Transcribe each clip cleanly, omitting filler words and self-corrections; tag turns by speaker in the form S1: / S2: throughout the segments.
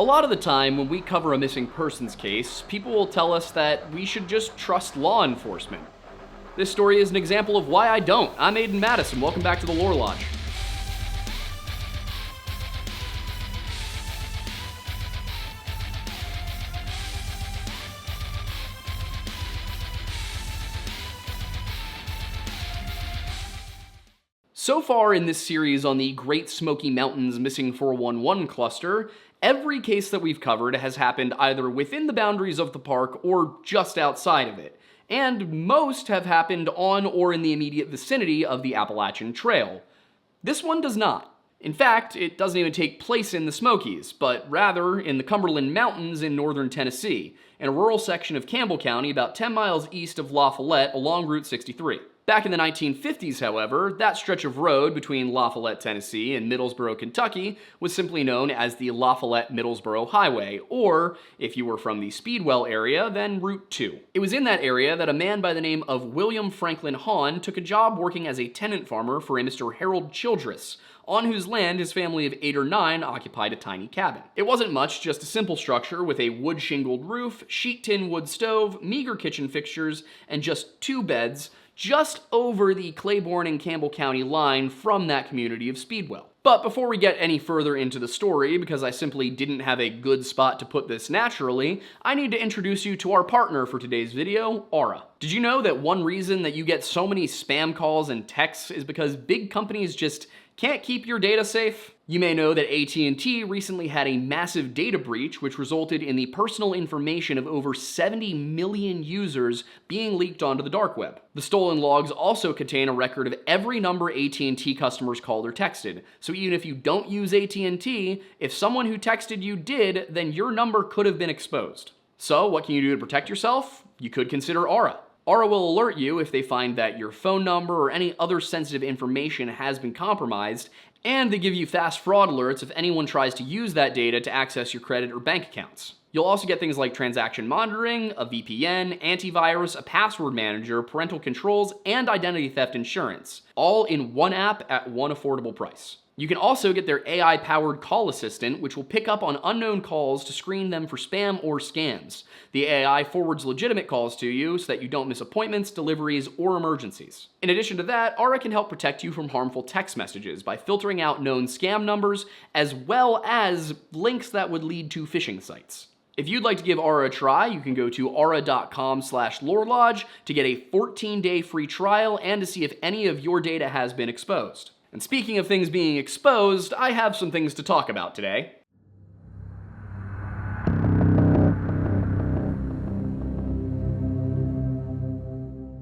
S1: A lot of the time when we cover a missing persons case, people will tell us that we should just trust law enforcement. This story is an example of why I don't. I'm Aiden Madison. Welcome back to the Lore Lodge. So far in this series on the Great Smoky Mountains Missing 411 cluster, every case that we've covered has happened either within the boundaries of the park or just outside of it, and most have happened on or in the immediate vicinity of the Appalachian Trail. This one does not. In fact, it doesn't even take place in the Smokies, but rather in the Cumberland Mountains in northern Tennessee, in a rural section of Campbell County about 10 miles east of La Follette along Route 63. Back in the 1950s, however, that stretch of road between La Follette, Tennessee and Middlesboro, Kentucky was simply known as the La Follette-Middlesboro Highway, or, if you were from the Speedwell area, then Route 2. It was in that area that a man by the name of William Franklin Haun took a job working as a tenant farmer for a Mr. Harold Childress, on whose land his family of 8 or 9 occupied a tiny cabin. It wasn't much, just a simple structure with a wood-shingled roof, sheet tin wood stove, meager kitchen fixtures, and just 2 beds, just over the Claiborne and Campbell County line from that community of Speedwell. But before we get any further into the story, because I simply didn't have a good spot to put this naturally, I need to introduce you to our partner for today's video, Aura. Did you know that one reason that you get so many spam calls and texts is because big companies just can't keep your data safe? You may know that AT&T recently had a massive data breach which resulted in the personal information of over 70 million users being leaked onto the dark web. The stolen logs also contain a record of every number AT&T customers called or texted. So even if you don't use AT&T, if someone who texted you did, then your number could have been exposed. So what can you do to protect yourself? You could consider Aura. Aura will alert you if they find that your phone number or any other sensitive information has been compromised, and they give you fast fraud alerts if anyone tries to use that data to access your credit or bank accounts. You'll also get things like transaction monitoring, a VPN, antivirus, a password manager, parental controls, and identity theft insurance, all in one app at one affordable price. You can also get their AI-powered call assistant, which will pick up on unknown calls to screen them for spam or scams. The AI forwards legitimate calls to you so that you don't miss appointments, deliveries, or emergencies. In addition to that, Aura can help protect you from harmful text messages by filtering out known scam numbers, as well as links that would lead to phishing sites. If you'd like to give Aura a try, you can go to aura.com/lorelodge to get a 14-day free trial and to see if any of your data has been exposed. And speaking of things being exposed, I have some things to talk about today.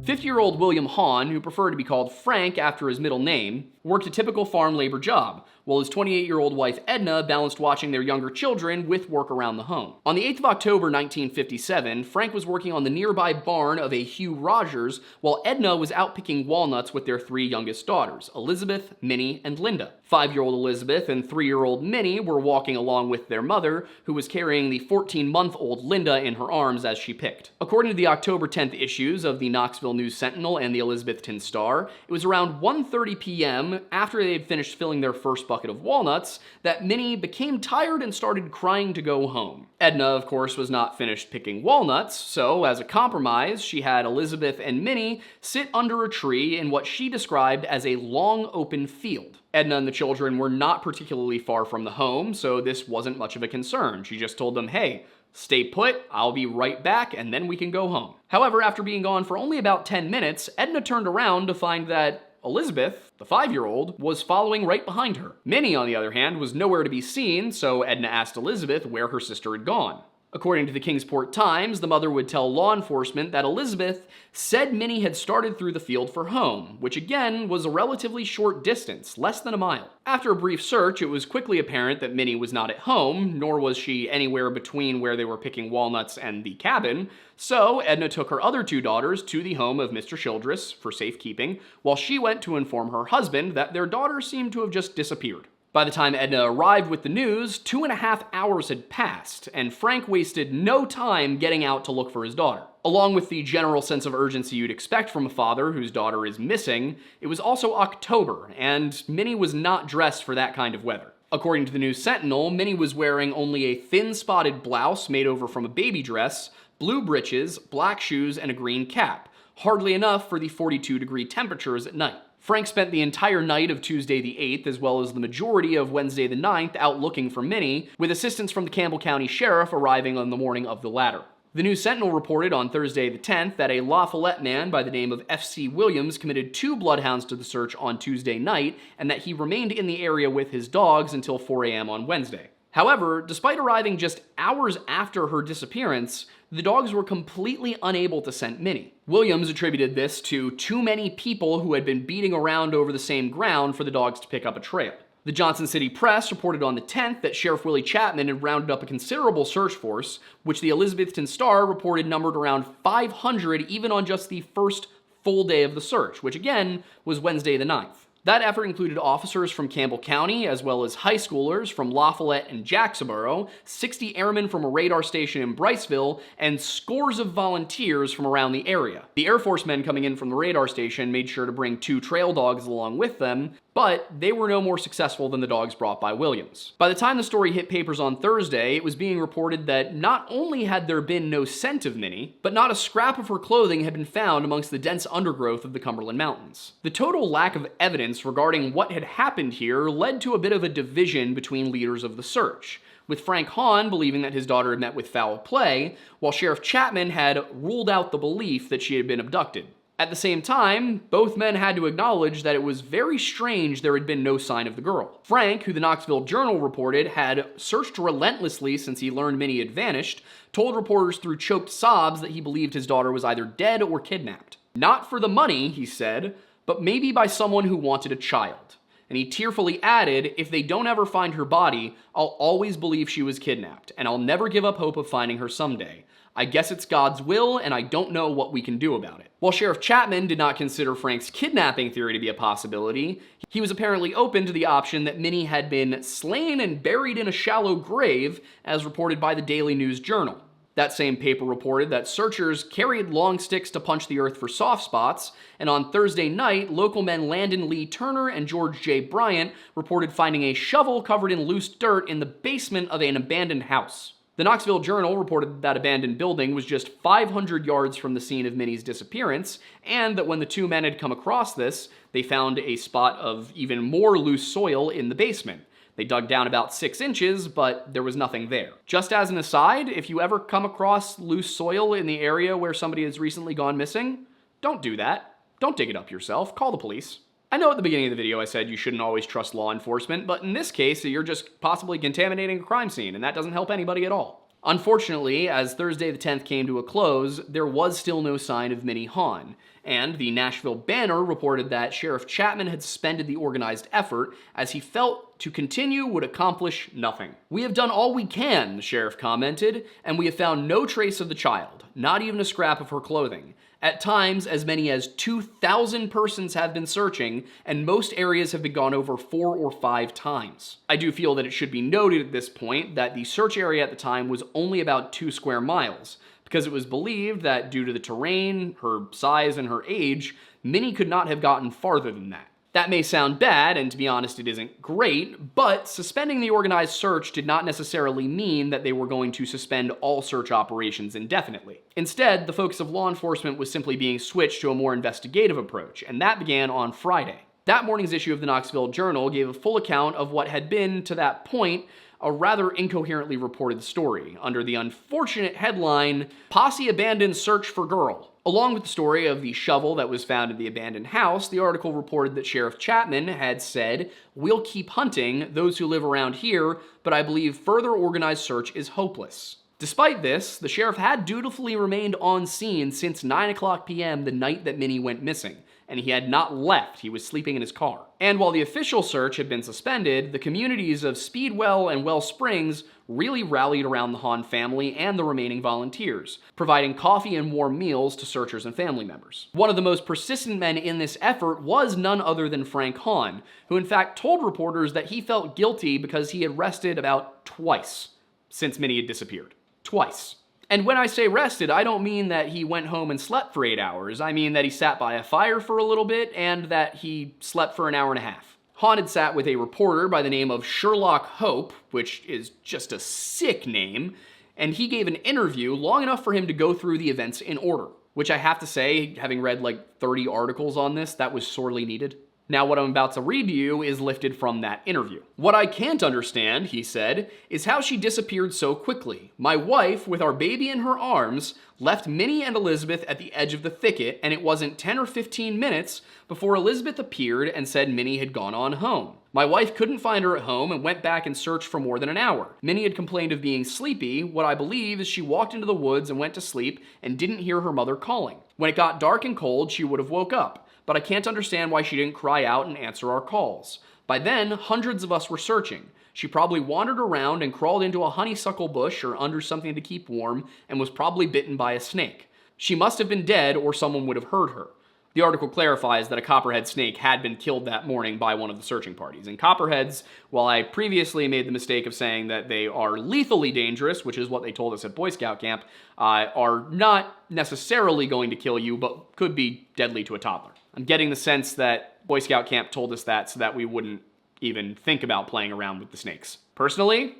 S1: 50-year-old William Haun, who preferred to be called Frank after his middle name, worked a typical farm labor job, while his 28-year-old wife Edna balanced watching their younger children with work around the home. On the 8th of October 1957, Frank was working on the nearby barn of a Hugh Rogers, while Edna was out picking walnuts with their 3 youngest daughters, Elizabeth, Minnie, and Linda. 5-year-old Elizabeth and 3-year-old Minnie were walking along with their mother, who was carrying the 14-month-old Linda in her arms as she picked. According to the October 10th issues of the Knoxville News-Sentinel and the Elizabethton Star, it was around 1:30 p.m., after they had finished filling their first bucket of walnuts, that Minnie became tired and started crying to go home. Edna, of course, was not finished picking walnuts, so as a compromise, she had Elizabeth and Minnie sit under a tree in what she described as a long open field. Edna and the children were not particularly far from the home, so this wasn't much of a concern. She just told them, hey, stay put, I'll be right back, and then we can go home. However, after being gone for only about 10 minutes, Edna turned around to find that Elizabeth, the 5-year-old, was following right behind her. Minnie, on the other hand, was nowhere to be seen, so Edna asked Elizabeth where her sister had gone. According to the Kingsport Times, the mother would tell law enforcement that Elizabeth said Minnie had started through the field for home, which again was a relatively short distance, less than a mile. After a brief search, it was quickly apparent that Minnie was not at home, nor was she anywhere between where they were picking walnuts and the cabin, so Edna took her other 2 daughters to the home of Mr. Childress for safekeeping, while she went to inform her husband that their daughter seemed to have just disappeared. By the time Edna arrived with the news, 2.5 hours had passed, and Frank wasted no time getting out to look for his daughter. Along with the general sense of urgency you'd expect from a father whose daughter is missing, it was also October, and Minnie was not dressed for that kind of weather. According to the News Sentinel, Minnie was wearing only a thin spotted blouse made over from a baby dress, blue breeches, black shoes, and a green cap. Hardly enough for the 42-degree temperatures at night. Frank spent the entire night of Tuesday the 8th, as well as the majority of Wednesday the 9th, out looking for Minnie, with assistance from the Campbell County Sheriff arriving on the morning of the latter. The News Sentinel reported on Thursday the 10th that a La Follette man by the name of F.C. Williams committed 2 bloodhounds to the search on Tuesday night, and that he remained in the area with his dogs until 4 a.m. on Wednesday. However, despite arriving just hours after her disappearance, the dogs were completely unable to scent Minnie. Williams attributed this to too many people who had been beating around over the same ground for the dogs to pick up a trail. The Johnson City Press reported on the 10th that Sheriff Willie Chapman had rounded up a considerable search force, which the Elizabethton Star reported numbered around 500 even on just the first full day of the search, which again was Wednesday the 9th. That effort included officers from Campbell County, as well as high schoolers from La Follette and Jacksboro, 60 airmen from a radar station in Briceville, and scores of volunteers from around the area. The Air Force men coming in from the radar station made sure to bring 2 trail dogs along with them, but they were no more successful than the dogs brought by Williams. By the time the story hit papers on Thursday, it was being reported that not only had there been no scent of Minnie, but not a scrap of her clothing had been found amongst the dense undergrowth of the Cumberland Mountains. The total lack of evidence regarding what had happened here led to a bit of a division between leaders of the search, with Frank Haun believing that his daughter had met with foul play, while Sheriff Chapman had ruled out the belief that she had been abducted. At the same time, both men had to acknowledge that it was very strange there had been no sign of the girl. Frank, who the Knoxville Journal reported had searched relentlessly since he learned Minnie had vanished, told reporters through choked sobs that he believed his daughter was either dead or kidnapped. Not for the money, he said, but maybe by someone who wanted a child. And he tearfully added, if they don't ever find her body, I'll always believe she was kidnapped, and I'll never give up hope of finding her someday. I guess it's God's will, and I don't know what we can do about it. While Sheriff Chapman did not consider Frank's kidnapping theory to be a possibility, he was apparently open to the option that Minnie had been slain and buried in a shallow grave, as reported by the Daily News Journal. That same paper reported that searchers carried long sticks to punch the earth for soft spots, and on Thursday night, local men Landon Lee Turner and George J. Bryant reported finding a shovel covered in loose dirt in the basement of an abandoned house. The Knoxville Journal reported that abandoned building was just 500 yards from the scene of Minnie's disappearance, and that when the 2 men had come across this, they found a spot of even more loose soil in the basement. They dug down about 6 inches, but there was nothing there. Just as an aside, if you ever come across loose soil in the area where somebody has recently gone missing, don't do that. Don't dig it up yourself. Call the police. I know at the beginning of the video I said you shouldn't always trust law enforcement, but in this case, you're just possibly contaminating a crime scene, and that doesn't help anybody at all. Unfortunately, as Thursday the 10th came to a close, there was still no sign of Minnie Haun, and the Nashville Banner reported that Sheriff Chapman had suspended the organized effort as he felt to continue would accomplish nothing. We have done all we can, the sheriff commented, and we have found no trace of the child, not even a scrap of her clothing. At times, as many as 2,000 persons have been searching, and most areas have been gone over 4 or 5 times. I do feel that it should be noted at this point that the search area at the time was only about 2 square miles, because it was believed that due to the terrain, her size, and her age, Minnie could not have gotten farther than that. That may sound bad, and to be honest, it isn't great, but suspending the organized search did not necessarily mean that they were going to suspend all search operations indefinitely. Instead, the focus of law enforcement was simply being switched to a more investigative approach, and that began on Friday. That morning's issue of the Knoxville Journal gave a full account of what had been, to that point, a rather incoherently reported story, under the unfortunate headline, Posse Abandons Search for Girl. Along with the story of the shovel that was found in the abandoned house, the article reported that Sheriff Chapman had said, "We'll keep hunting those who live around here, but I believe further organized search is hopeless." Despite this, the sheriff had dutifully remained on scene since 9:00 p.m. the night that Minnie went missing, and he had not left. He was sleeping in his car. And while the official search had been suspended, the communities of Speedwell and Well Springs really rallied around the Haun family and the remaining volunteers, providing coffee and warm meals to searchers and family members. One of the most persistent men in this effort was none other than Frank Haun, who in fact told reporters that he felt guilty because he had rested about twice since Minnie had disappeared. Twice. And when I say rested, I don't mean that he went home and slept for 8 hours. I mean that he sat by a fire for a little bit and that he slept for an hour and a half. Haun had sat with a reporter by the name of Sherlock Hope, which is just a sick name, and he gave an interview long enough for him to go through the events in order, which I have to say, having read like 30 articles on this, that was sorely needed. Now, what I'm about to read to you is lifted from that interview. "What I can't understand," he said, "is how she disappeared so quickly. My wife, with our baby in her arms, left Minnie and Elizabeth at the edge of the thicket, and it wasn't 10 or 15 minutes before Elizabeth appeared and said Minnie had gone on home. My wife couldn't find her at home and went back and searched for more than an hour. Minnie had complained of being sleepy. What I believe is she walked into the woods and went to sleep and didn't hear her mother calling. When it got dark and cold, she would have woke up. But I can't understand why she didn't cry out and answer our calls. By then, hundreds of us were searching. She probably wandered around and crawled into a honeysuckle bush or under something to keep warm and was probably bitten by a snake. She must have been dead or someone would have heard her." The article clarifies that a copperhead snake had been killed that morning by one of the searching parties. And copperheads, while I previously made the mistake of saying that they are lethally dangerous, which is what they told us at Boy Scout camp, are not necessarily going to kill you, but could be deadly to a toddler. I'm getting the sense that Boy Scout camp told us that so that we wouldn't even think about playing around with the snakes. Personally,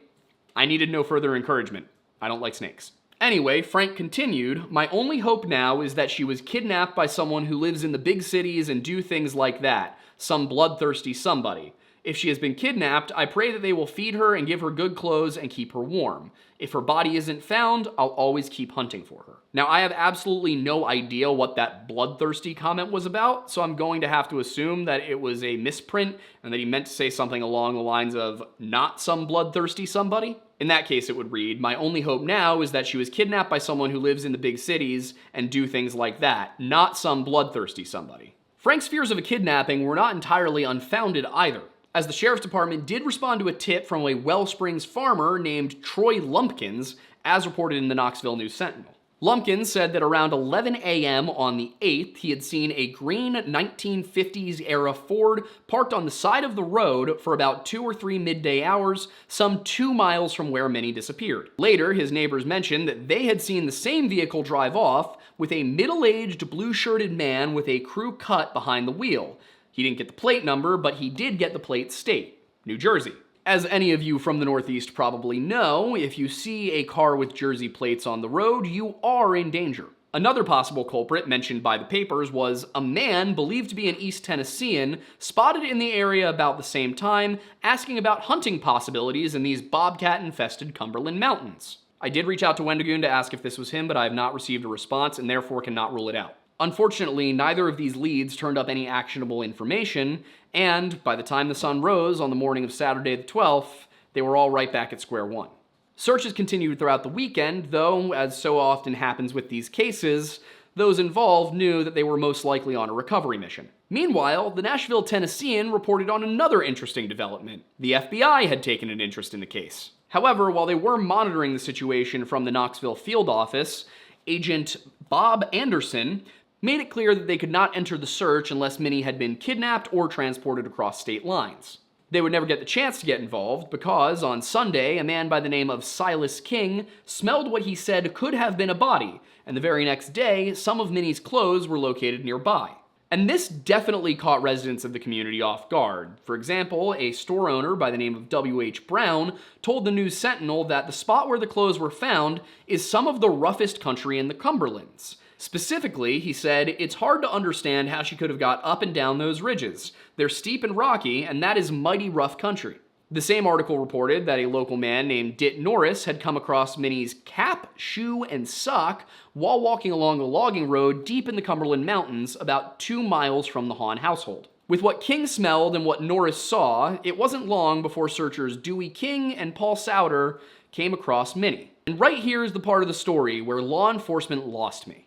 S1: I needed no further encouragement. I don't like snakes. Anyway, Frank continued, "My only hope now is that she was kidnapped by someone who lives in the big cities and do things like that, some bloodthirsty somebody. If she has been kidnapped, I pray that they will feed her and give her good clothes and keep her warm. If her body isn't found, I'll always keep hunting for her." Now, I have absolutely no idea what that bloodthirsty comment was about, so I'm going to have to assume that it was a misprint and that he meant to say something along the lines of not some bloodthirsty somebody. In that case, it would read, "My only hope now is that she was kidnapped by someone who lives in the big cities and do things like that, not some bloodthirsty somebody." Frank's fears of a kidnapping were not entirely unfounded either, as the sheriff's department did respond to a tip from a Wellsprings farmer named Troy Lumpkins, as reported in the Knoxville News-Sentinel. Lumpkins said that around 11 a.m. on the 8th, he had seen a green 1950s-era Ford parked on the side of the road for about 2 or 3 midday hours, some 2 miles from where Minnie disappeared. Later, his neighbors mentioned that they had seen the same vehicle drive off with a middle-aged, blue-shirted man with a crew cut behind the wheel. He didn't get the plate number, but he did get the plate state, New Jersey. As any of you from the Northeast probably know, if you see a car with Jersey plates on the road, you are in danger. Another possible culprit mentioned by the papers was a man believed to be an East Tennessean spotted in the area about the same time, asking about hunting possibilities in these bobcat-infested Cumberland mountains. I did reach out to Wendigoon to ask if this was him, but I have not received a response and therefore cannot rule it out. Unfortunately, neither of these leads turned up any actionable information, and by the time the sun rose on the morning of Saturday the 12th, they were all right back at square one. Searches continued throughout the weekend, though, as so often happens with these cases, those involved knew that they were most likely on a recovery mission. Meanwhile, the Nashville Tennessean reported on another interesting development. The FBI had taken an interest in the case. However, while they were monitoring the situation from the Knoxville field office, Agent Bob Anderson made it clear that they could not enter the search unless Minnie had been kidnapped or transported across state lines. They would never get the chance to get involved because, on Sunday, a man by the name of Silas King smelled what he said could have been a body, and the very next day, some of Minnie's clothes were located nearby. And this definitely caught residents of the community off guard. For example, a store owner by the name of W.H. Brown told the News-Sentinel that the spot where the clothes were found is some of the roughest country in the Cumberlands. Specifically, he said, "It's hard to understand how she could have got up and down those ridges. They're steep and rocky, and that is mighty rough country." The same article reported that a local man named Dit Norris had come across Minnie's cap, shoe, and sock while walking along a logging road deep in the Cumberland Mountains, about 2 miles from the Haun household. With what King smelled and what Norris saw, it wasn't long before searchers Dewey King and Paul Souter came across Minnie. And right here is the part of the story where law enforcement lost me.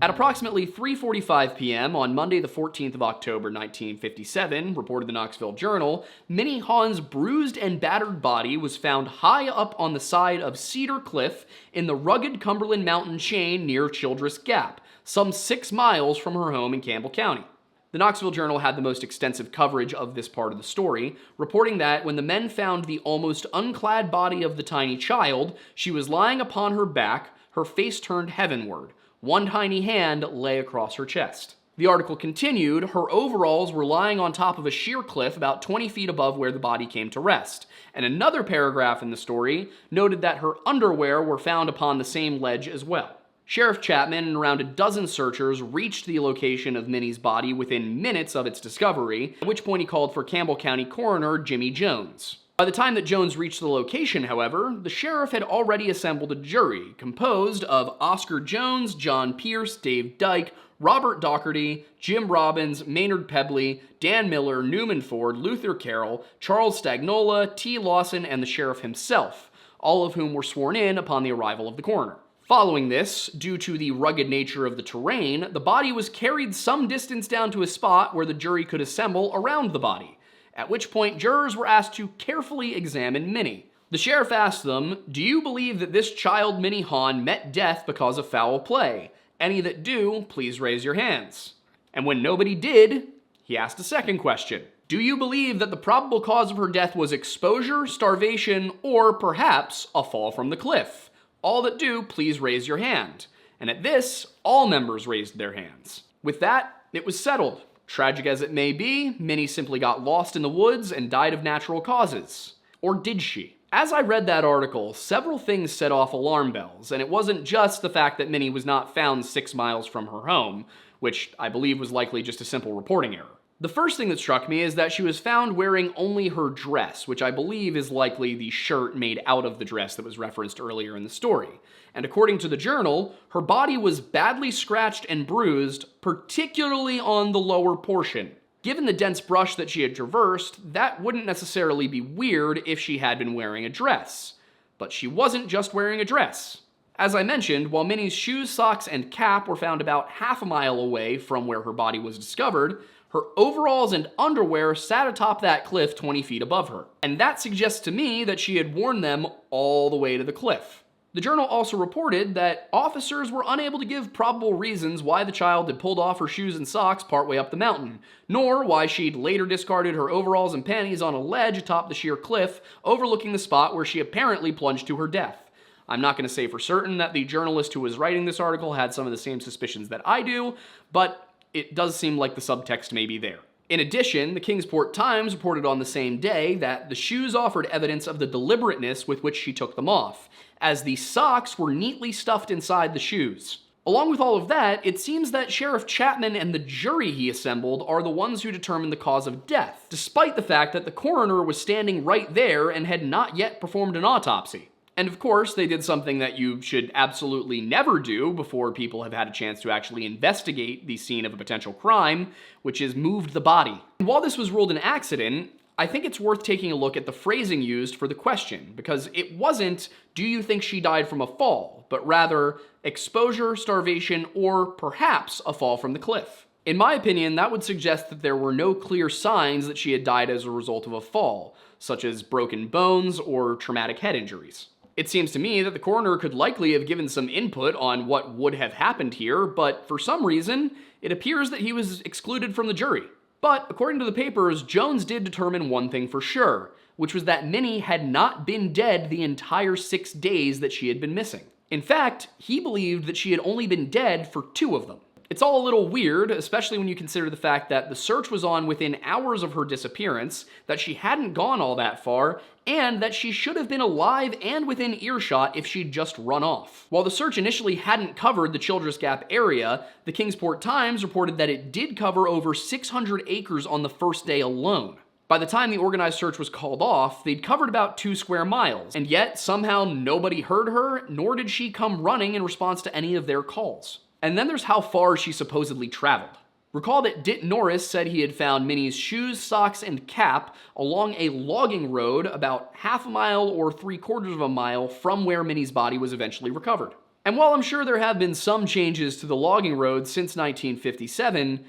S1: At approximately 3:45 p.m. on Monday the 14th of October 1957, reported the Knoxville Journal, Minnie Haun's bruised and battered body was found high up on the side of Cedar Cliff in the rugged Cumberland mountain chain near Childress Gap, some 6 miles from her home in Campbell County. The Knoxville Journal had the most extensive coverage of this part of the story, reporting that when the men found the almost unclad body of the tiny child, she was lying upon her back, her face turned heavenward. One tiny hand lay across her chest. The article continued, her overalls were lying on top of a sheer cliff about 20 feet above where the body came to rest. And another paragraph in the story noted that her underwear were found upon the same ledge as well. Sheriff Chapman and around a dozen searchers reached the location of Minnie's body within minutes of its discovery, at which point he called for Campbell County Coroner Jimmy Jones. By the time that Jones reached the location, however, the sheriff had already assembled a jury composed of Oscar Jones, John Pierce, Dave Dyke, Robert Dougherty, Jim Robbins, Maynard Pebley, Dan Miller, Newman Ford, Luther Carroll, Charles Stagnola, T. Lawson, and the sheriff himself, all of whom were sworn in upon the arrival of the coroner. Following this, due to the rugged nature of the terrain, the body was carried some distance down to a spot where the jury could assemble around the body, at which point jurors were asked to carefully examine Minnie. The sheriff asked them, "Do you believe that this child Minnie Haun met death because of foul play? Any that do, please raise your hands." And when nobody did, he asked a second question. "Do you believe that the probable cause of her death was exposure, starvation, or perhaps a fall from the cliff? All that do, please raise your hand." And at this, all members raised their hands. With that, it was settled. Tragic as it may be, Minnie simply got lost in the woods and died of natural causes. Or did she? As I read that article, several things set off alarm bells, and it wasn't just the fact that Minnie was not found 6 miles from her home, which I believe was likely just a simple reporting error. The first thing that struck me is that she was found wearing only her dress, which I believe is likely the shirt made out of the dress that was referenced earlier in the story. And according to the journal, her body was badly scratched and bruised, particularly on the lower portion. Given the dense brush that she had traversed, that wouldn't necessarily be weird if she had been wearing a dress. But she wasn't just wearing a dress. As I mentioned, while Minnie's shoes, socks, and cap were found about half a mile away from where her body was discovered, her overalls and underwear sat atop that cliff 20 feet above her. And that suggests to me that she had worn them all the way to the cliff. The journal also reported that officers were unable to give probable reasons why the child had pulled off her shoes and socks partway up the mountain, nor why she'd later discarded her overalls and panties on a ledge atop the sheer cliff, overlooking the spot where she apparently plunged to her death. I'm not going to say for certain that the journalist who was writing this article had some of the same suspicions that I do, but it does seem like the subtext may be there. In addition, the Kingsport Times reported on the same day that the shoes offered evidence of the deliberateness with which she took them off, as the socks were neatly stuffed inside the shoes. Along with all of that, it seems that Sheriff Chapman and the jury he assembled are the ones who determined the cause of death, despite the fact that the coroner was standing right there and had not yet performed an autopsy. And of course, they did something that you should absolutely never do before people have had a chance to actually investigate the scene of a potential crime, which is moved the body. And while this was ruled an accident, I think it's worth taking a look at the phrasing used for the question, because it wasn't, "Do you think she died from a fall?" but rather, exposure, starvation, or perhaps a fall from the cliff. In my opinion, that would suggest that there were no clear signs that she had died as a result of a fall, such as broken bones or traumatic head injuries. It seems to me that the coroner could likely have given some input on what would have happened here, but for some reason, it appears that he was excluded from the jury. But according to the papers, Jones did determine one thing for sure, which was that Minnie had not been dead the entire 6 days that she had been missing. In fact, he believed that she had only been dead for 2 of them. It's all a little weird, especially when you consider the fact that the search was on within hours of her disappearance, that she hadn't gone all that far, and that she should have been alive and within earshot if she'd just run off. While the search initially hadn't covered the Childress Gap area, the Kingsport Times reported that it did cover over 600 acres on the first day alone. By the time the organized search was called off, they'd covered about 2 square miles, and yet somehow nobody heard her, nor did she come running in response to any of their calls. And then there's how far she supposedly traveled. Recall that Dit Norris said he had found Minnie's shoes, socks, and cap along a logging road about half a mile or 3/4 of a mile from where Minnie's body was eventually recovered. And while I'm sure there have been some changes to the logging road since 1957,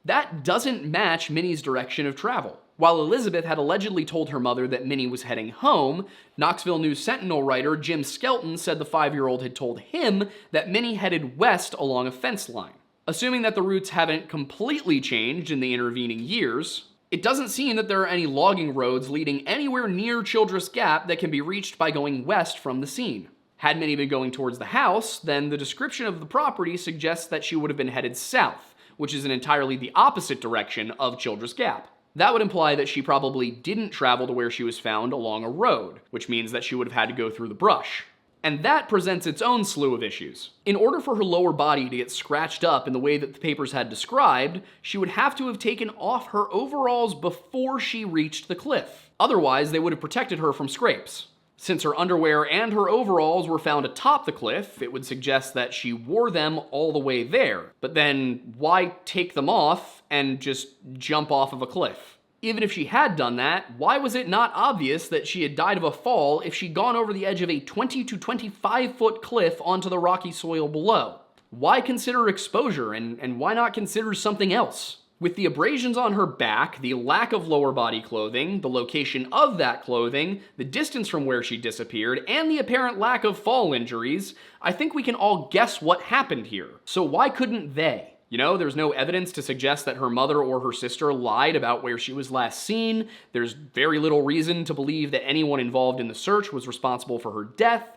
S1: that doesn't match Minnie's direction of travel. While Elizabeth had allegedly told her mother that Minnie was heading home, Knoxville News-Sentinel writer Jim Skelton said the 5-year-old had told him that Minnie headed west along a fence line. Assuming that the routes haven't completely changed in the intervening years, it doesn't seem that there are any logging roads leading anywhere near Childress Gap that can be reached by going west from the scene. Had Minnie been going towards the house, then the description of the property suggests that she would have been headed south, which is in entirely the opposite direction of Childress Gap. That would imply that she probably didn't travel to where she was found along a road, which means that she would have had to go through the brush. And that presents its own slew of issues. In order for her lower body to get scratched up in the way that the papers had described, she would have to have taken off her overalls before she reached the cliff. Otherwise, they would have protected her from scrapes. Since her underwear and her overalls were found atop the cliff, it would suggest that she wore them all the way there. But then, why take them off and just jump off of a cliff? Even if she had done that, why was it not obvious that she had died of a fall if she'd gone over the edge of a 20 to 25 foot cliff onto the rocky soil below? Why consider exposure, and why not consider something else? With the abrasions on her back, the lack of lower body clothing, the location of that clothing, the distance from where she disappeared, and the apparent lack of fall injuries, I think we can all guess what happened here. So why couldn't they? You know, there's no evidence to suggest that her mother or her sister lied about where she was last seen. There's very little reason to believe that anyone involved in the search was responsible for her death.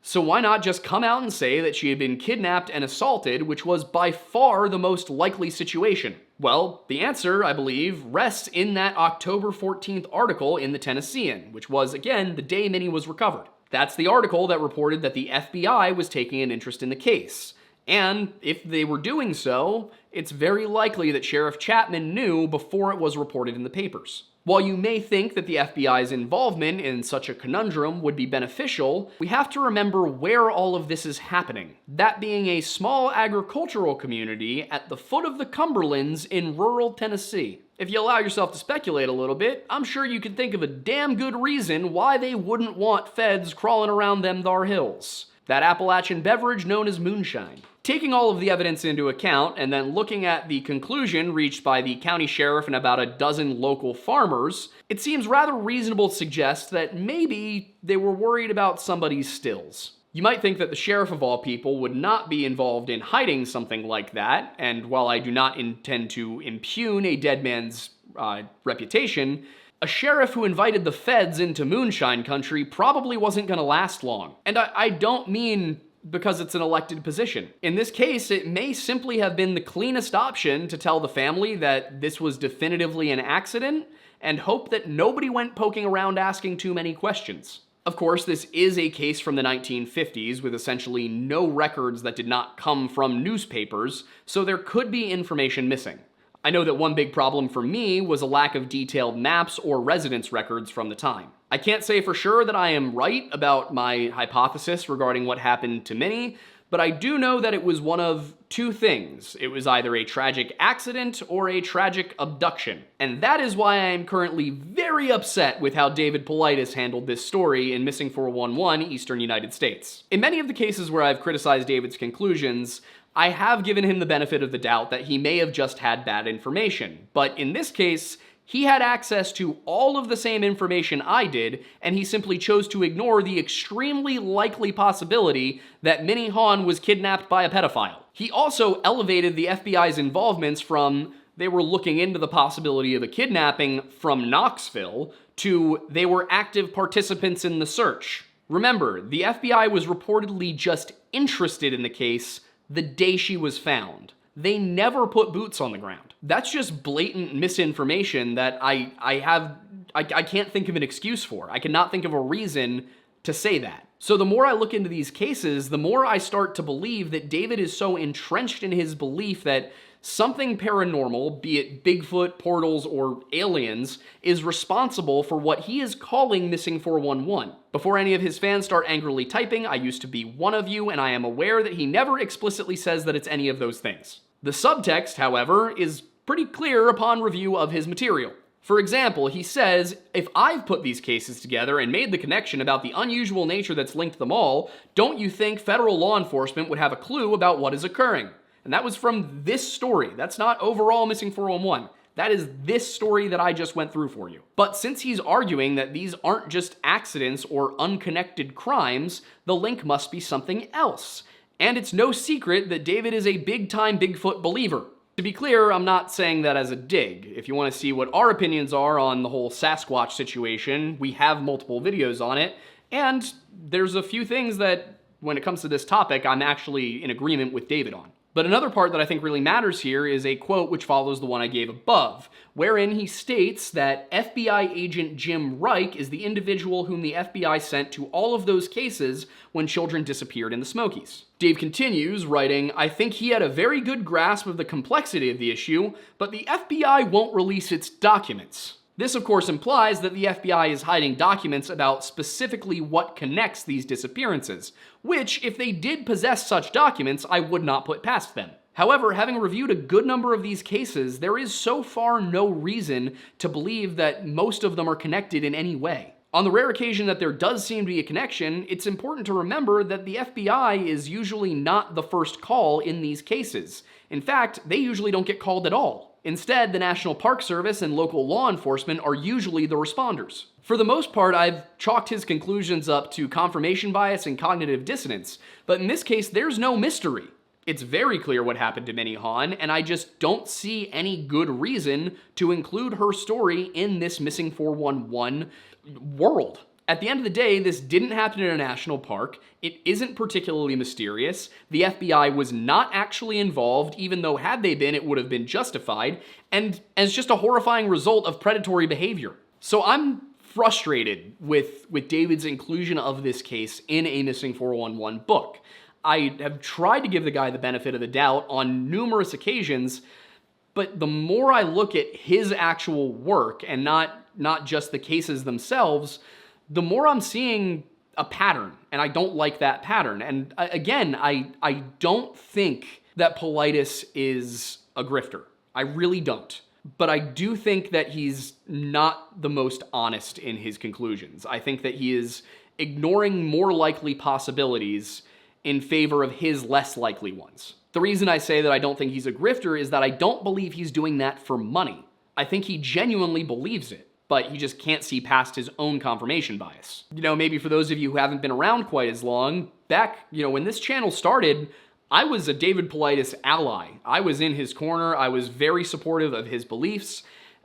S1: So why not just come out and say that she had been kidnapped and assaulted, which was by far the most likely situation? Well, the answer, I believe, rests in that October 14th article in the Tennessean, which was, again, the day Minnie was recovered. That's the article that reported that the FBI was taking an interest in the case. And if they were doing so, it's very likely that Sheriff Chapman knew before it was reported in the papers. While you may think that the FBI's involvement in such a conundrum would be beneficial, we have to remember where all of this is happening. That being a small agricultural community at the foot of the Cumberlands in rural Tennessee. If you allow yourself to speculate a little bit, I'm sure you can think of a damn good reason why they wouldn't want feds crawling around them thar hills. That Appalachian beverage known as moonshine. Taking all of the evidence into account and then looking at the conclusion reached by the county sheriff and about a dozen local farmers, it seems rather reasonable to suggest that maybe they were worried about somebody's stills. You might think that the sheriff of all people would not be involved in hiding something like that, and while I do not intend to impugn a dead man's reputation, a sheriff who invited the feds into moonshine country probably wasn't going to last long. And I don't mean because it's an elected position. In this case, it may simply have been the cleanest option to tell the family that this was definitively an accident and hope that nobody went poking around asking too many questions. Of course, this is a case from the 1950s with essentially no records that did not come from newspapers, so there could be information missing. I know that one big problem for me was a lack of detailed maps or residence records from the time. I can't say for sure that I am right about my hypothesis regarding what happened to Minnie, but I do know that it was one of two things. It was either a tragic accident or a tragic abduction. And that is why I am currently very upset with how David Paulides handled this story in Missing 411 Eastern United States. In many of the cases where I've criticized David's conclusions, I have given him the benefit of the doubt that he may have just had bad information. But in this case, he had access to all of the same information I did, and he simply chose to ignore the extremely likely possibility that Minnie Haun was kidnapped by a pedophile. He also elevated the FBI's involvements from they were looking into the possibility of a kidnapping from Knoxville to they were active participants in the search. Remember, the FBI was reportedly just interested in the case the day she was found. They never put boots on the ground. That's just blatant misinformation that I can't think of an excuse for. I cannot think of a reason to say that. So the more I look into these cases, the more I start to believe that David is so entrenched in his belief that something paranormal, be it Bigfoot, portals, or aliens, is responsible for what he is calling Missing 411. Before any of his fans start angrily typing, I used to be one of you, and I am aware that he never explicitly says that it's any of those things. The subtext, however, is pretty clear upon review of his material. For example, he says, if I've put these cases together and made the connection about the unusual nature that's linked them all, don't you think federal law enforcement would have a clue about what is occurring? And that was from this story. That's not overall Missing 411. That is this story that I just went through for you. But since he's arguing that these aren't just accidents or unconnected crimes, the link must be something else. And it's no secret that David is a big-time Bigfoot believer. To be clear, I'm not saying that as a dig. If you want to see what our opinions are on the whole Sasquatch situation, we have multiple videos on it, and there's a few things that when it comes to this topic, I'm actually in agreement with David on. But another part that I think really matters here is a quote which follows the one I gave above, wherein he states that FBI agent Jim Reich is the individual whom the FBI sent to all of those cases when children disappeared in the Smokies. Dave continues, writing, "I think he had a very good grasp of the complexity of the issue, but the FBI won't release its documents." This, of course, implies that the FBI is hiding documents about specifically what connects these disappearances, which, if they did possess such documents, I would not put past them. However, having reviewed a good number of these cases, there is so far no reason to believe that most of them are connected in any way. On the rare occasion that there does seem to be a connection, it's important to remember that the FBI is usually not the first call in these cases. In fact, they usually don't get called at all. Instead, the National Park Service and local law enforcement are usually the responders. For the most part, I've chalked his conclusions up to confirmation bias and cognitive dissonance, but in this case, there's no mystery. It's very clear what happened to Minnie Haun, and I just don't see any good reason to include her story in this Missing 411 world. At the end of the day, this didn't happen in a national park. It isn't particularly mysterious. The FBI was not actually involved, even though had they been, it would have been justified, and it's just a horrifying result of predatory behavior. So I'm frustrated with David's inclusion of this case in a Missing 411 book. I have tried to give the guy the benefit of the doubt on numerous occasions, but the more I look at his actual work and not just the cases themselves, the more I'm seeing a pattern, and I don't like that pattern. And again, I don't think that Paulides is a grifter. I really don't. But I do think that he's not the most honest in his conclusions. I think that he is ignoring more likely possibilities in favor of his less likely ones. The reason I say that I don't think he's a grifter is that I don't believe he's doing that for money. I think he genuinely believes it, but he just can't see past his own confirmation bias. Maybe for those of you who haven't been around quite as long, back, when this channel started, I was a David Paulides ally. I was in his corner, I was very supportive of his beliefs,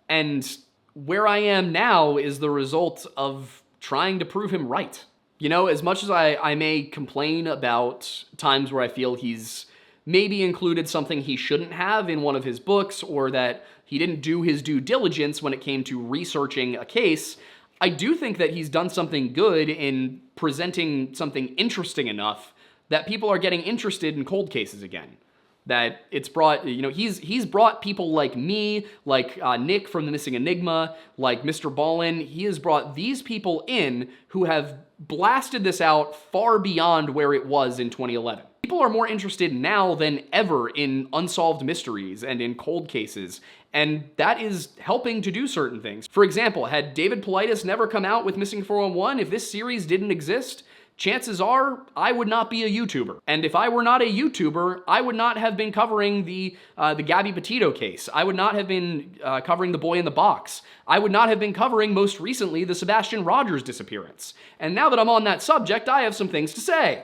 S1: and where I am now is the result of trying to prove him right. As much as I may complain about times where I feel he's maybe included something he shouldn't have in one of his books, or that he didn't do his due diligence when it came to researching a case, I do think that he's done something good in presenting something interesting enough that people are getting interested in cold cases again. That it's brought, he's brought people like me, like Nick from The Missing Enigma, like Mr. Ballin. He has brought these people in who have blasted this out far beyond where it was in 2011. People are more interested now than ever in unsolved mysteries and in cold cases, and that is helping to do certain things. For example, had David Paulides never come out with Missing 411, if this series didn't exist, chances are I would not be a YouTuber. And if I were not a YouTuber, I would not have been covering the Gabby Petito case. I would not have been covering The Boy in the Box. I would not have been covering, most recently, the Sebastian Rogers disappearance. And now that I'm on that subject, I have some things to say.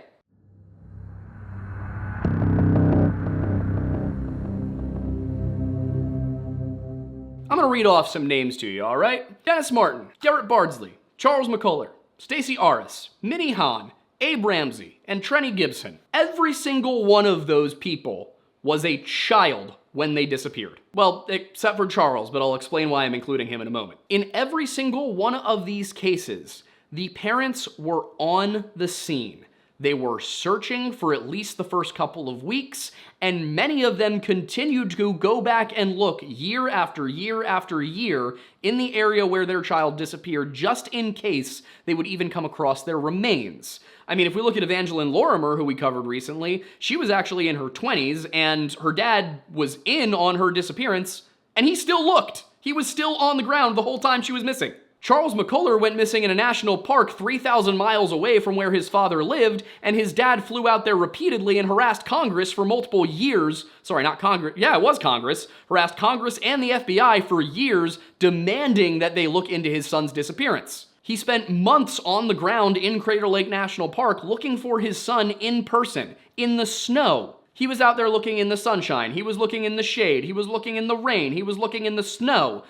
S1: I'm gonna read off some names to you, all right? Dennis Martin, Garrett Bardsley, Charles McCuller, Stacey Aris, Minnie Haun, Abe Ramsey, and Trenny Gibson. Every single one of those people was a child when they disappeared. Well, except for Charles, but I'll explain why I'm including him in a moment. In every single one of these cases, the parents were on the scene. They were searching for at least the first couple of weeks, and many of them continued to go back and look year after year after year in the area where their child disappeared, just in case they would even come across their remains. I mean, if we look at Evangeline Lorimer, who we covered recently, she was actually in her 20s, and her dad was in on her disappearance, and he still looked. He was still on the ground the whole time she was missing. Charles McCuller went missing in a national park 3,000 miles away from where his father lived, and his dad flew out there repeatedly and harassed Congress for multiple years. Sorry, not Congress. Yeah, it was Congress. Harassed Congress and the FBI for years, demanding that they look into his son's disappearance. He spent months on the ground in Crater Lake National Park looking for his son in person, in the snow. He was out there looking in the sunshine. He was looking in the shade. He was looking in the rain. He was looking in the snow.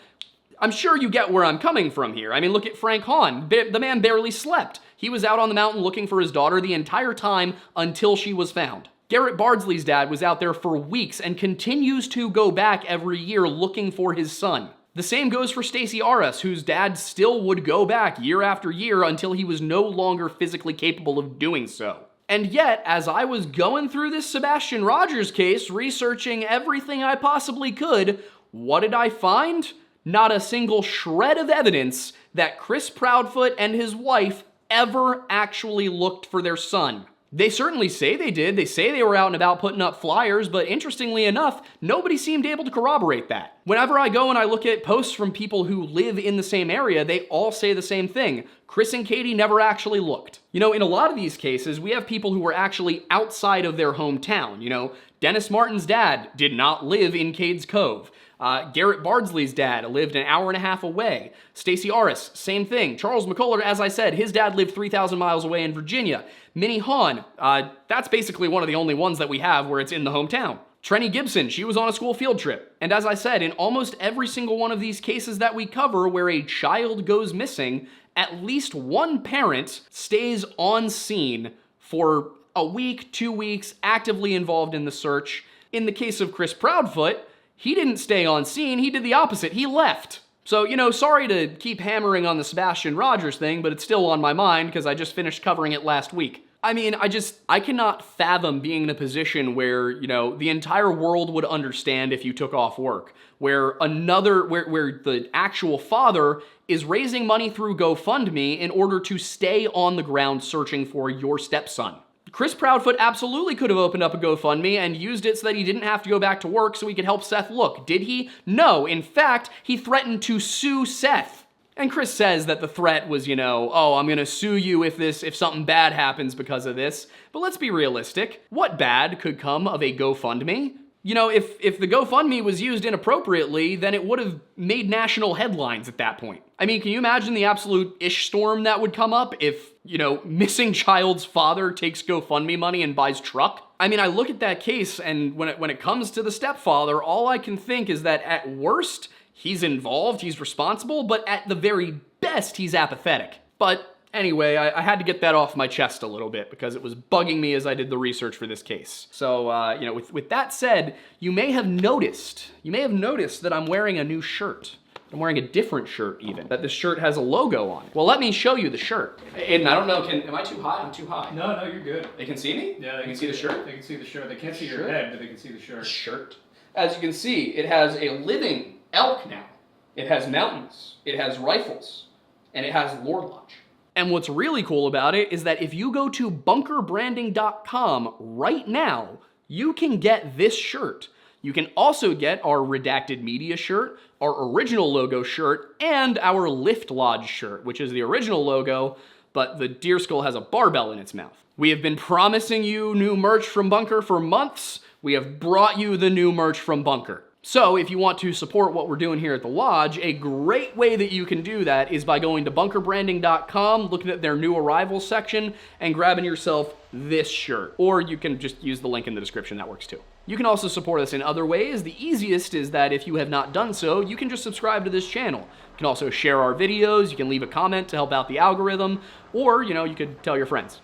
S1: I'm sure you get where I'm coming from here. I mean, look at Frank Haun. The man barely slept. He was out on the mountain looking for his daughter the entire time until she was found. Garrett Bardsley's dad was out there for weeks and continues to go back every year looking for his son. The same goes for Stacey Aras, whose dad still would go back year after year until he was no longer physically capable of doing so. And yet, as I was going through this Sebastian Rogers case, researching everything I possibly could, what did I find? Not a single shred of evidence that Chris Proudfoot and his wife ever actually looked for their son. They certainly say they did. They say they were out and about putting up flyers, but interestingly enough, nobody seemed able to corroborate that. Whenever I go and I look at posts from people who live in the same area, they all say the same thing. Chris and Katie never actually looked. You know, in a lot of these cases, we have people who were actually outside of their hometown. You know, Dennis Martin's dad did not live in Cades Cove. Garrett Bardsley's dad lived an hour and a half away. Stacey Aras, same thing. Charles McCullers, as I said, his dad lived 3,000 miles away in Virginia. Minnie Haun, that's basically one of the only ones that we have where it's in the hometown. Trenny Gibson, she was on a school field trip. And as I said, in almost every single one of these cases that we cover where a child goes missing, at least one parent stays on scene for a week, 2 weeks, actively involved in the search. In the case of Chris Proudfoot, he didn't stay on scene, he did the opposite, he left. So, you know, sorry to keep hammering on the Sebastian Rogers thing, but it's still on my mind because I just finished covering it last week. I mean, I cannot fathom being in a position where, you know, the entire world would understand if you took off work, where the actual father is raising money through GoFundMe in order to stay on the ground searching for your stepson. Chris Proudfoot absolutely could have opened up a GoFundMe and used it so that he didn't have to go back to work so he could help Seth look. Did he? No. In fact, he threatened to sue Seth. And Chris says that the threat was, you know, oh, I'm gonna sue you if something bad happens because of this. But let's be realistic. What bad could come of a GoFundMe? You know, if the GoFundMe was used inappropriately, then it would have made national headlines at that point. I mean, can you imagine the absolute ish storm that would come up if, you know, missing child's father takes GoFundMe money and buys truck? I mean, I look at that case, and when it comes to the stepfather, all I can think is that at worst, he's involved, he's responsible, but at the very best, he's apathetic. But anyway, I had to get that off my chest a little bit because it was bugging me as I did the research for this case. So, you know, with that said, you may have noticed that I'm wearing a new shirt. I'm wearing a different shirt even, that this shirt has a logo on it. Well, let me show you the shirt. Aiden, I don't know, am I too high? I'm too high.
S2: No, you're good.
S1: They can see me?
S2: Yeah,
S1: they can see the shirt?
S2: They can see the shirt. They can't see your head, but they can see the shirt.
S1: Shirt. As you can see, it has a living elk now. It has mountains, it has rifles, and it has Lord Lodge. And what's really cool about it is that if you go to bunkerbranding.com right now, you can get this shirt. You can also get our Redacted Media shirt, our original logo shirt, and our Lift Lodge shirt, which is the original logo, but the deer skull has a barbell in its mouth. We have been promising you new merch from Bunker for months. We have brought you the new merch from Bunker. So if you want to support what we're doing here at the Lodge, a great way that you can do that is by going to bunkerbranding.com, looking at their new arrivals section, and grabbing yourself this shirt. Or you can just use the link in the description, that works too. You can also support us in other ways. The easiest is that if you have not done so, you can just subscribe to this channel. You can also share our videos, you can leave a comment to help out the algorithm, or, you know, you could tell your friends.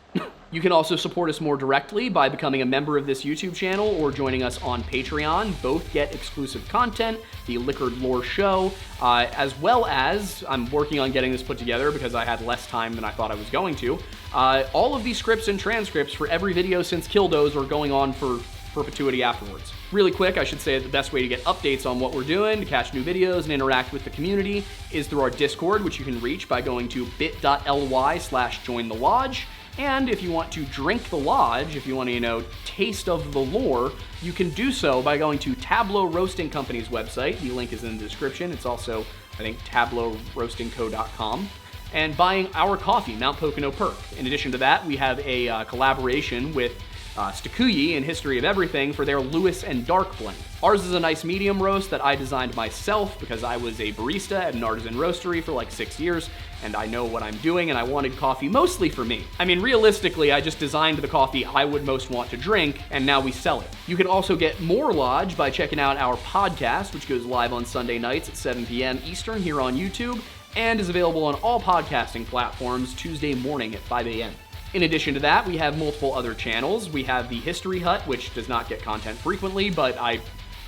S1: You can also support us more directly by becoming a member of this YouTube channel or joining us on Patreon. Both get exclusive content, the Liquored Lore Show, as well as, I'm working on getting this put together because I had less time than I thought I was going to, all of these scripts and transcripts for every video since Killdoze are going on for perpetuity afterwards. Really quick, I should say that the best way to get updates on what we're doing, to catch new videos and interact with the community is through our Discord, which you can reach by going to bit.ly/jointhelodge. And if you want to drink the Lodge, if you want to, you know, taste of the lore, you can do so by going to Tableau Roasting Company's website. The link is in the description. It's also, I think, tableauroastingco.com. And buying our coffee, Mount Pocono Perk. In addition to that, we have a collaboration with Stakuyi and History of Everything for their Lewis and Dark blend. Ours is a nice medium roast that I designed myself because I was a barista at an artisan roastery for like 6 years, and I know what I'm doing, and I wanted coffee mostly for me. I mean, realistically, I just designed the coffee I would most want to drink, and now we sell it. You can also get more Lodge by checking out our podcast, which goes live on Sunday nights at 7 p.m. Eastern here on YouTube, and is available on all podcasting platforms Tuesday morning at 5 a.m. In addition to that, we have multiple other channels. We have the History Hut, which does not get content frequently, but I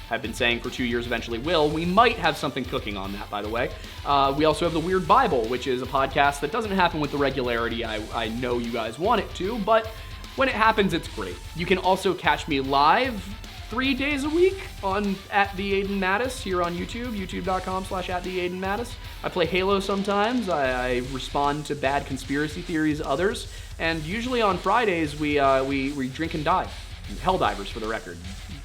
S1: have been saying for 2 years eventually will. We might have something cooking on that, by the way. We also have the Weird Bible, which is a podcast that doesn't happen with the regularity I know you guys want it to, but when it happens, it's great. You can also catch me live 3 days a week on @TheAidenMattis here on YouTube, youtube.com/@TheAidenMattis. I play Halo sometimes. I respond to bad conspiracy theories others, and usually on Fridays we drink and dive. Helldivers for the record.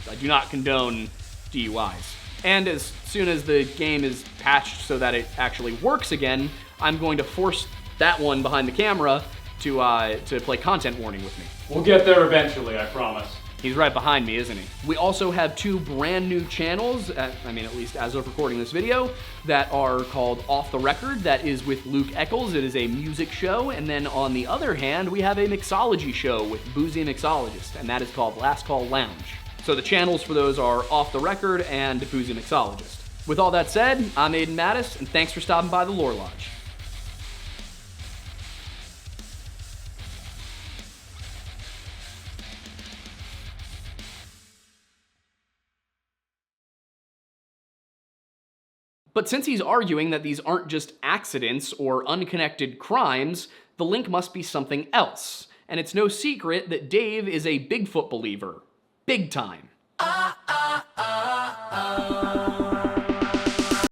S1: I do not condone DUIs. And as soon as the game is patched so that it actually works again, I'm going to force that one behind the camera to play content warning with me.
S2: We'll get there eventually, I promise.
S1: He's right behind me, isn't he? We also have 2 brand new channels, at least as of recording this video, that are called Off the Record. That is with Luke Eccles. It is a music show. And then on the other hand, we have a mixology show with Boozy Mixologist, and that is called Last Call Lounge. So the channels for those are Off the Record and Boozy Mixologist. With all that said, I'm Aiden Mattis, and thanks for stopping by the Lore Lodge. But since he's arguing that these aren't just accidents or unconnected crimes, the link must be something else. And it's no secret that Dave is a Bigfoot believer. Big time.